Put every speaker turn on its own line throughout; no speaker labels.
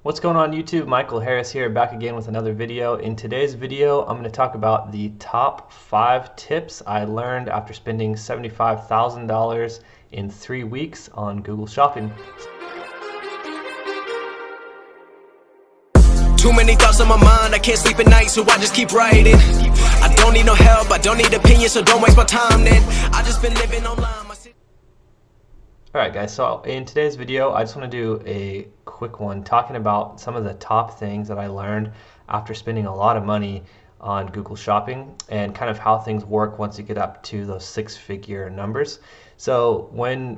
What's going on YouTube? Michael Harris here, back again with another video. In today's video, I'm going to talk about the top 5 tips I learned after spending $75,000 in 3 weeks on Google Shopping.
Too many thoughts on my mind, I can't sleep at night, so I just keep writing. I don't need no help, I don't need opinions, so don't waste my time then. I just been living online.
Alright guys, so in today's video, I just want to do a quick one talking about some of the top things that I learned after spending a lot of money on Google Shopping and kind of how things work once you get up to those 6-figure numbers. So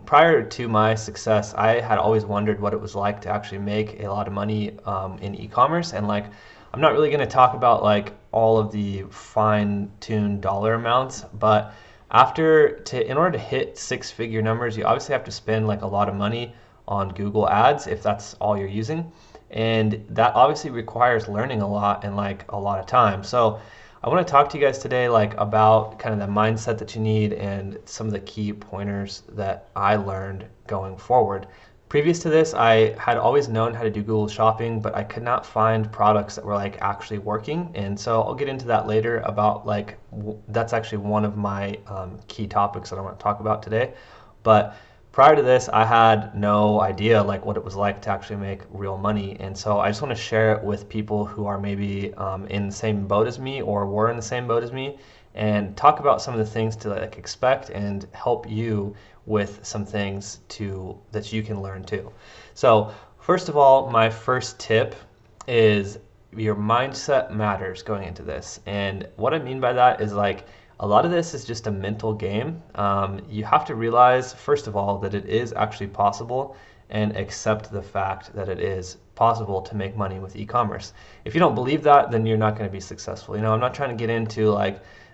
prior to my success, I had always wondered what it was like to actually make a lot of money in e-commerce, and I'm not really going to talk about all of the fine-tuned dollar amounts, but in order to hit 6-figure numbers, you obviously have to spend a lot of money on Google Ads if that's all you're using, and that obviously requires learning a lot and a lot of time. So I want to talk to you guys today about kind of the mindset that you need and some of the key pointers that I learned going forward. Previous to this, I had always known how to do Google Shopping, but I could not find products that were actually working. And so I'll get into that later about that's actually one of my key topics that I want to talk about today. But prior to this, I had no idea what it was like to actually make real money. And so I just want to share it with people who are maybe in the same boat as me or were in the same boat as me, and talk about some of the things to expect and help you with some things that you can learn too. So first of all, my first tip is your mindset matters going into this. And what I mean by that is a lot of this is just a mental game. You have to realize, first of all, that it is actually possible, and accept the fact that it is possible to make money with e-commerce. If you don't believe that, then you're not going to be successful. I'm not trying to get into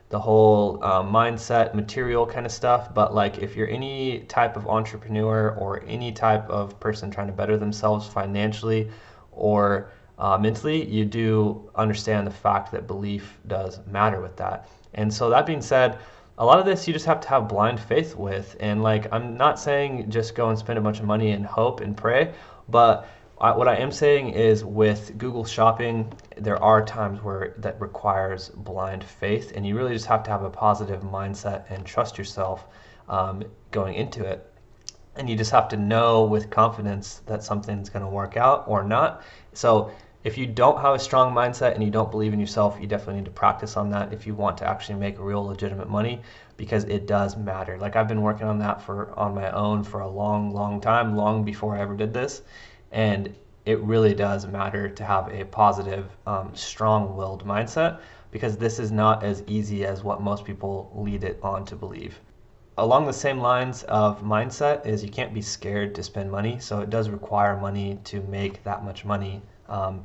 the whole mindset material kind of stuff, but if you're any type of entrepreneur or any type of person trying to better themselves financially or mentally, you do understand the fact that belief does matter with that. And so that being said, a lot of this you just have to have blind faith with, and I'm not saying just go and spend a bunch of money and hope and pray, but what I am saying is with Google Shopping, there are times where that requires blind faith, and you really just have to have a positive mindset and trust yourself going into it. And you just have to know with confidence that something's going to work out or not. So if you don't have a strong mindset and you don't believe in yourself, you definitely need to practice on that if you want to actually make real legitimate money, because it does matter. I've been working on that on my own for a long time, long before I ever did this. And it really does matter to have a positive, strong-willed mindset, because this is not as easy as what most people lead it on to believe. Along the same lines of mindset is you can't be scared to spend money. So it does require money to make that much money. I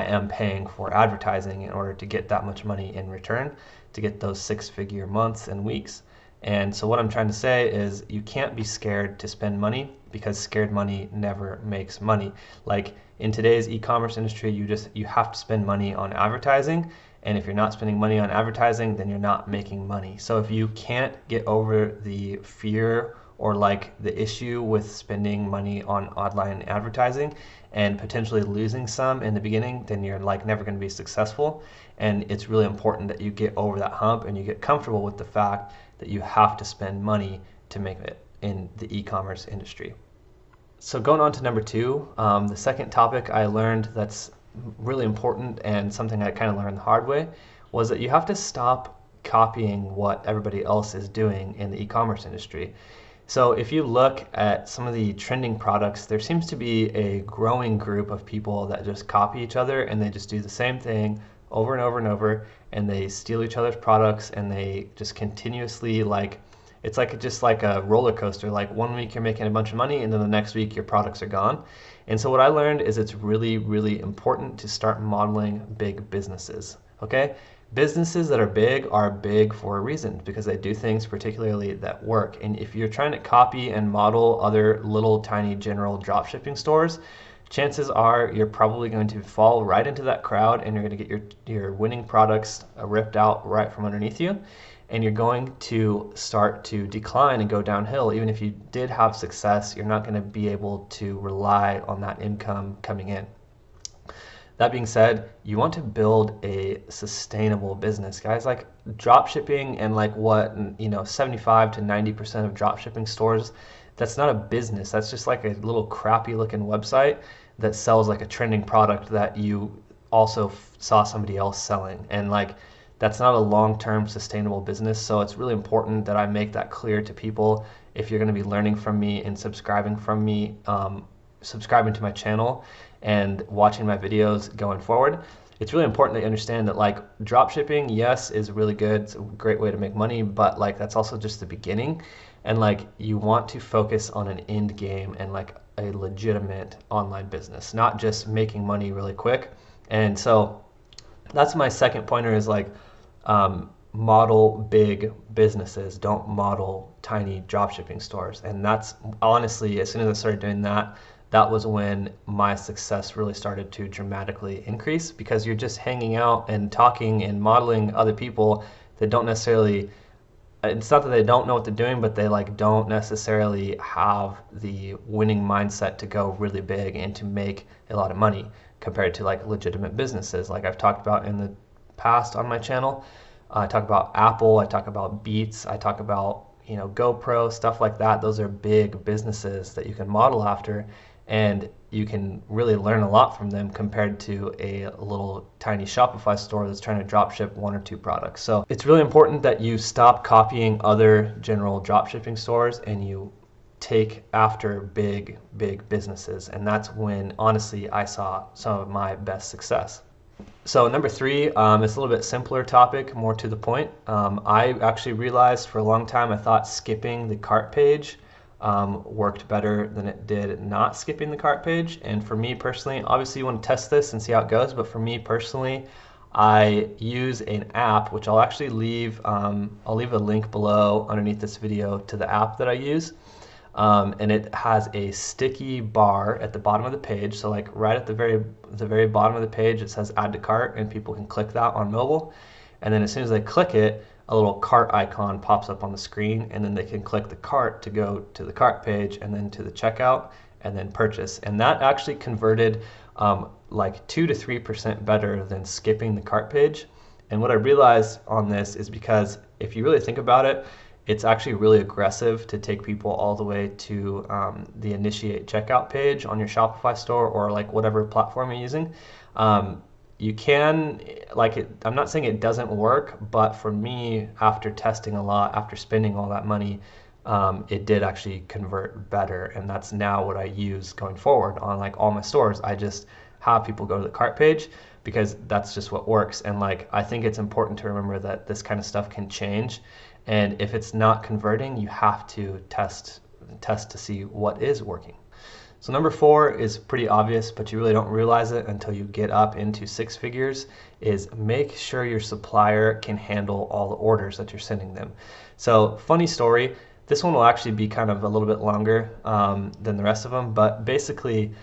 am paying for advertising in order to get that much money in return, to get those 6-figure months and weeks. And so what I'm trying to say is you can't be scared to spend money, because scared money never makes money. In today's e-commerce industry, you have to spend money on advertising, and if you're not spending money on advertising, then you're not making money. So if you can't get over the fear or the issue with spending money on online advertising and potentially losing some in the beginning, then you're never going to be successful. And it's really important that you get over that hump and you get comfortable with the fact that you have to spend money to make it in the e-commerce industry. So going on to number 2, the second topic I learned that's really important, and something I kind of learned the hard way, was that you have to stop copying what everybody else is doing in the e-commerce industry. So if you look at some of the trending products, there seems to be a growing group of people that just copy each other, and they just do the same thing over and over and over, and they steal each other's products, and they just continuously it's just like a roller coaster. One week you're making a bunch of money, and then the next week your products are gone. And so what I learned is it's really important to start modeling big businesses. Okay? Businesses that are big for a reason, because they do things particularly that work. And if you're trying to copy and model other little tiny general dropshipping stores, chances are you're probably going to fall right into that crowd, and you're going to get your winning products ripped out right from underneath you. And you're going to start to decline and go downhill. Even if you did have success, you're not going to be able to rely on that income coming in. That being said, you want to build a sustainable business, guys. Like drop shipping and like what, 75 to 90% of drop shipping stores, that's not a business. That's just like a little crappy looking website that sells like a trending product that you also saw somebody else selling. And like that's not a long-term sustainable business. So it's really important that I make that clear to people. If you're going to be learning from me and subscribing from me, subscribing to my channel and watching my videos going forward, it's really important that you understand that like drop shipping, yes, is really good. It's a great way to make money, but like that's also just the beginning. And like you want to focus on an end game and like a legitimate online business, not just making money really quick. And so that's my second pointer is like model big businesses, don't model tiny drop shipping stores. And that's honestly, as soon as I started doing that, that was when my success really started to dramatically increase, because you're just hanging out and talking and modeling other people that don't necessarily, it's not that they don't know what they're doing, but they like don't necessarily have the winning mindset to go really big and to make a lot of money compared to like legitimate businesses. Like I've talked about in the past on my channel, I talk about Apple, I talk about Beats, I talk about GoPro, stuff like that. Those are big businesses that you can model after, and you can really learn a lot from them compared to a little tiny Shopify store that's trying to drop ship one or two products. So it's really important that you stop copying other general drop shipping stores and you take after big businesses. And that's when honestly I saw some of my best success. So number three, it's a little bit simpler topic, more to the point. I actually realized for a long time I thought skipping the cart page worked better than it did not skipping the cart page. And for me personally, obviously you want to test this and see how it goes, but for me personally, I use an app, which I'll actually leave, I'll leave a link below underneath this video to the app that I use. And it has a sticky bar at the bottom of the page. So like right at the very bottom of the page, it says add to cart, and people can click that on mobile. And then as soon as they click it, a little cart icon pops up on the screen, and then they can click the cart to go to the cart page and then to the checkout and then purchase. And that actually converted like 2 to 3% better than skipping the cart page. And what I realized on this is because if you really think about it, it's actually really aggressive to take people all the way to the initiate checkout page on your Shopify store or like whatever platform you're using. You can, like it, I'm not saying it doesn't work, but for me, after testing a lot, after spending all that money, it did actually convert better. And that's now what I use going forward on like all my stores. I just have people go to the cart page because that's just what works. And like, I think it's important to remember that this kind of stuff can change. And if it's not converting, you have to test to see what is working. So number four is pretty obvious, but you really don't realize it until you get up into six figures, is make sure your supplier can handle all the orders that you're sending them. So funny story, this one will actually be kind of a little bit longer than the rest of them, but basically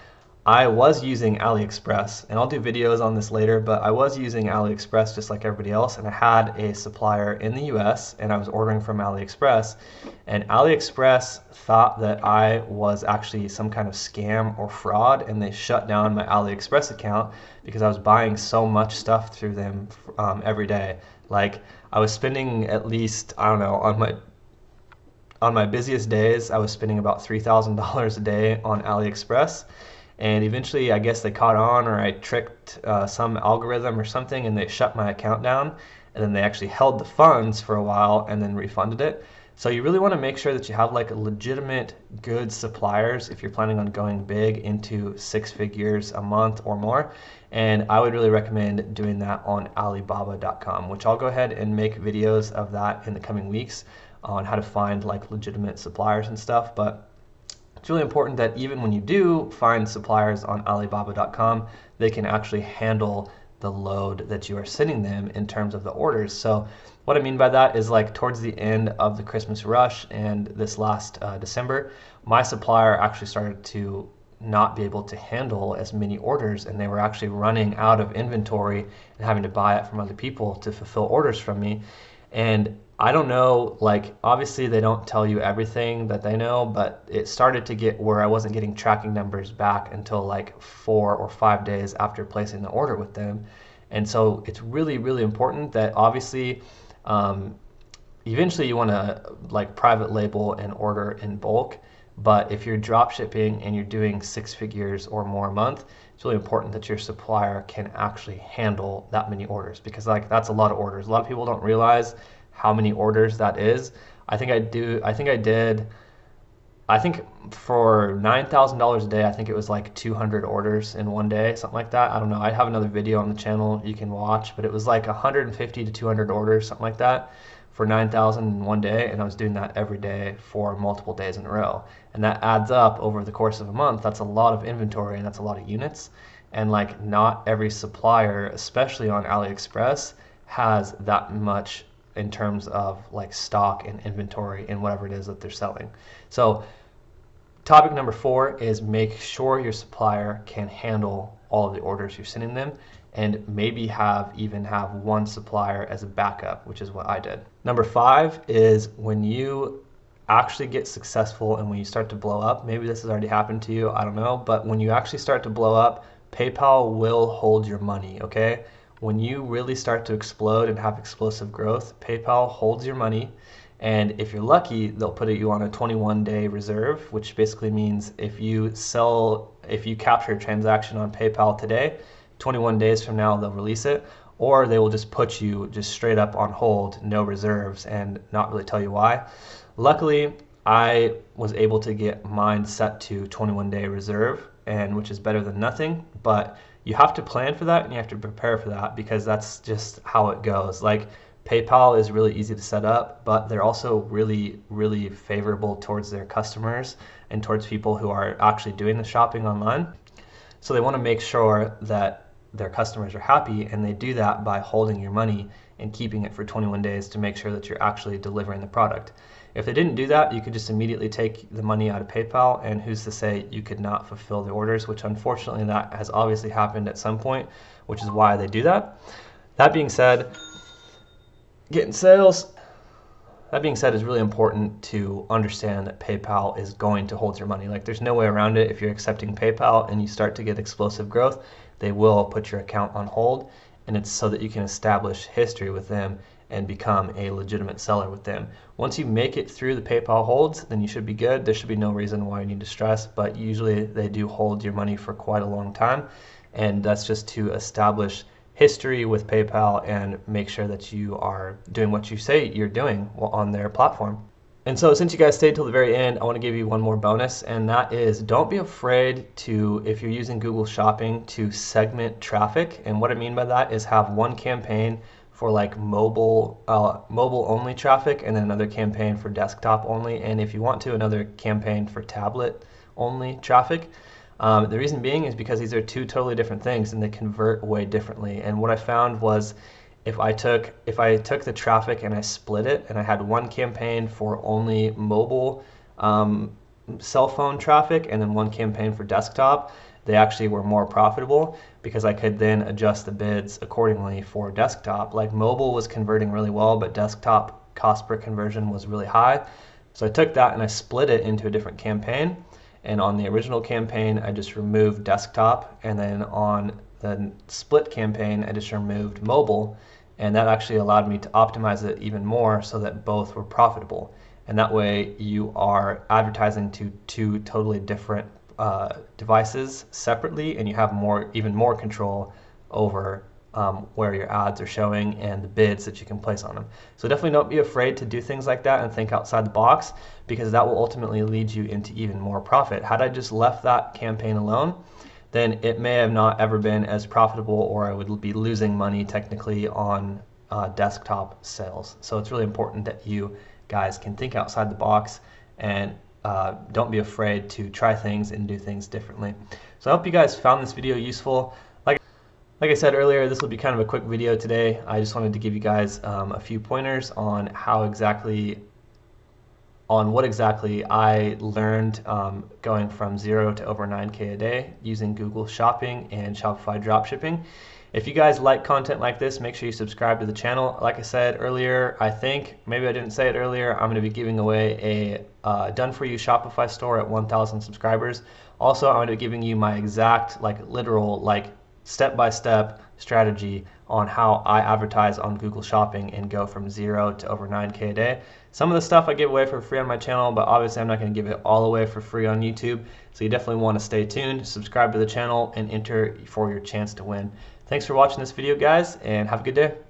I was using AliExpress, and I'll do videos on this later, but I was using AliExpress just like everybody else, and I had a supplier in the US, and I was ordering from AliExpress, and AliExpress thought that I was actually some kind of scam or fraud, and they shut down my AliExpress account because I was buying so much stuff through them every day. Like I was spending at least, I don't know, on my busiest days, I was spending about $3,000 a day on AliExpress. And eventually, I guess they caught on, or I tricked some algorithm or something, and they shut my account down. And then they actually held the funds for a while and then refunded it. So you really want to make sure that you have like legitimate good suppliers if you're planning on going big into six figures a month or more. And I would really recommend doing that on Alibaba.com, which I'll go ahead and make videos of that in the coming weeks on how to find like legitimate suppliers and stuff. But it's really important that even when you do find suppliers on Alibaba.com, they can actually handle the load that you are sending them in terms of the orders. So what I mean by that is like towards the end of the Christmas rush and this last December, my supplier actually started to not be able to handle as many orders, and they were actually running out of inventory and having to buy it from other people to fulfill orders from me. And I don't know, like obviously they don't tell you everything that they know, but it started to get where I wasn't getting tracking numbers back until like 4 or 5 days after placing the order with them. And so it's really, really important that obviously um, eventually you want to like private label and order in bulk. But if you're drop shipping and you're doing 6 figures or more a month, it's really important that your supplier can actually handle that many orders, because like that's a lot of orders. A lot of people don't realize how many orders that is. I think for $9,000 a day, I think it was like 200 orders in one day, something like that. I don't know. I have another video on the channel you can watch, but it was like 150 to 200 orders, something like that, for 9,000 in one day, and I was doing that every day for multiple days in a row. And that adds up over the course of a month. That's a lot of inventory and that's a lot of units. And like not every supplier, especially on AliExpress, has that much in terms of like stock and inventory and whatever it is that they're selling. So topic number 4 is make sure your supplier can handle all of the orders you're sending them, and maybe even have one supplier as a backup, which is what I did. Number 5 is when you actually get successful and when you start to blow up, maybe this has already happened to you, I don't know, but when you actually start to blow up, PayPal will hold your money, okay? When you really start to explode and have explosive growth, PayPal holds your money. And if you're lucky, they'll put you on a 21-day reserve, which basically means if you capture a transaction on PayPal today, 21 days from now they'll release it, or they will just put you just straight up on hold, no reserves, and not really tell you why. Luckily, I was able to get mine set to 21-day reserve, and which is better than nothing, but you have to plan for that and you have to prepare for that, because that's just how it goes. Like PayPal is really easy to set up, but they're also really, really favorable towards their customers and towards people who are actually doing the shopping online. So they want to make sure that their customers are happy, and they do that by holding your money and keeping it for 21 days to make sure that you're actually delivering the product. If they didn't do that, you could just immediately take the money out of PayPal, and who's to say you could not fulfill the orders, which unfortunately that has obviously happened at some point, which is why they do that. That being said, getting sales. That being said, it's really important to understand that PayPal is going to hold your money. Like there's no way around it. If you're accepting PayPal and you start to get explosive growth, they will put your account on hold, and it's so that you can establish history with them and become a legitimate seller with them. Once you make it through the PayPal holds, then you should be good. There should be no reason why you need to stress, but usually they do hold your money for quite a long time, and that's just to establish history with PayPal and make sure that you are doing what you say you're doing on their platform. And so since you guys stayed till the very end, I want to give you one more bonus, and that is don't be afraid to, if you're using Google Shopping, to segment traffic. And what I mean by that is have one campaign for like mobile only traffic, and then another campaign for desktop only, and if you want to, another campaign for tablet only traffic. The reason being is because these are two totally different things and they convert way differently. And what I found was if I took the traffic and I split it, and I had one campaign for only mobile cell phone traffic and then one campaign for desktop, they actually were more profitable because I could then adjust the bids accordingly for desktop. Like mobile was converting really well, but desktop cost per conversion was really high. So I took that and I split it into a different campaign. And on the original campaign, I just removed desktop, and then on the split campaign, I just removed mobile, and that actually allowed me to optimize it even more so that both were profitable. And that way you are advertising to two totally different devices separately, and you have even more control over where your ads are showing and the bids that you can place on them. So definitely don't be afraid to do things like that and think outside the box, because that will ultimately lead you into even more profit. Had I just left that campaign alone, then it may have not ever been as profitable, or I would be losing money technically on desktop sales. So it's really important that you guys can think outside the box and don't be afraid to try things and do things differently. So I hope you guys found this video useful. Like I said earlier, this will be kind of a quick video today. I just wanted to give you guys a few pointers on what exactly I learned going from 0 to over 9K a day using Google Shopping and Shopify Dropshipping. If you guys like content like this, make sure you subscribe to the channel. Like I said earlier, I think, maybe I didn't say it earlier, I'm going to be giving away a done-for-you Shopify store at 1,000 subscribers. Also, I'm going to be giving you my exact, literal, step-by-step strategy on how I advertise on Google Shopping and go from 0 to over 9K a day. Some of the stuff I give away for free on my channel, but obviously I'm not going to give it all away for free on YouTube. So you definitely want to stay tuned, subscribe to the channel, and enter for your chance to win. Thanks for watching this video, guys, and have a good day.